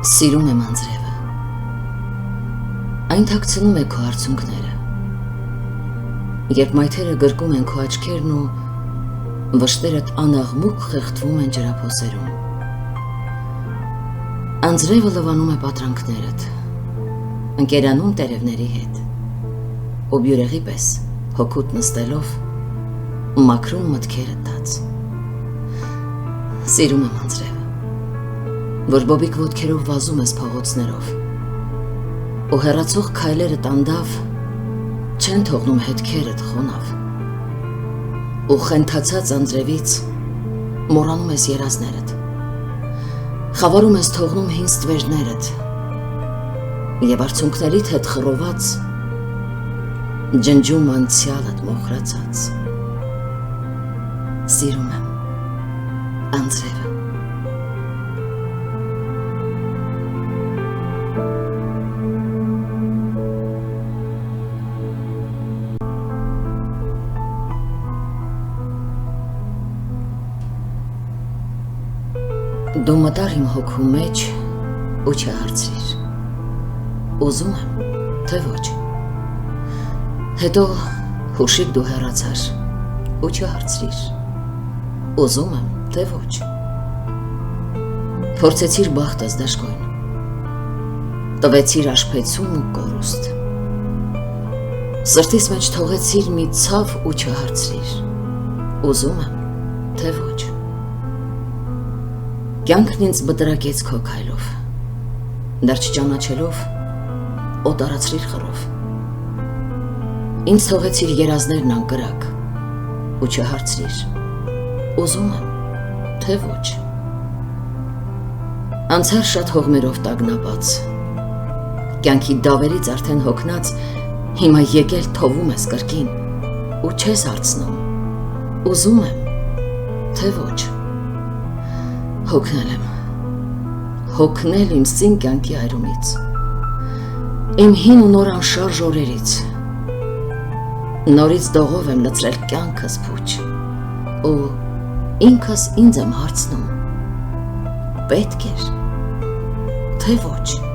Սիրում եմ անձրևը, այն թաքցնում է քո արցունքները, երբ մայթերը գրկում են քո աչքերն ու վշտերդ անաղմուկ խեղդվում են ջրափոսերում։ Անձրևը լվանում է պատրանքներդ, ընկերանում տերևների հետ, ու բյուրեղի պես հոգուտ նստելով մաքրում մտքերը տաց։ Սիրում եմ անձրևը, որ բոբիկ ոտքերով վազում ես փողոցներով, ու հեռացող քայլերդ անդավ չեն թողնում հետքերդ խոնավ, ու խենթացած անձրևից մոռանում ես երազներդ, խավարում ես թողնում հին ստվերներդ, և արցունքներիդ հետ խռոված ջնջում անցյալդ մոխրացած։ Սիրում եմ անձրևը։ Դու մտար իմ հոգու մեջ ու չհարցրիր, ուզում եմ, թե ոչ, հետո հուշիկ դու հեռացար ու չհարցրիր, ուզում եմ, թե ոչ, փորձեցիր բախտս դժգույն, տվեցիր աշփեցում ու կորուստ, սրտիս մեջ թողեցիր մի ցավ ու չհարցրիր, ուզում եմ, թե ոչ, կյանքն ինձ բտրակեց քո քայլով, դեռ չճանաչելով, օտարացրիր խռով, ինձ թողեցիր երազներն անկրակ ու չհարցրիր, ուզում եմ, թե ոչ, անցար շատ հողմերով տագնապած, կյանքի դավերից արդեն հոգնած, հիմա եկել թովում ես կրկին ու չես հարցնում, ուզում եմ, թե ոչ, հոգնել եմ, հոգնել իմ սին կյանքի այրումից, իմ հին ու նոր անշարժ օրերից, նորից դողով եմ լցրել կյանքս փուչ, ու ինքս ինձ եմ հարցնում, պետք էր, թե ոչ։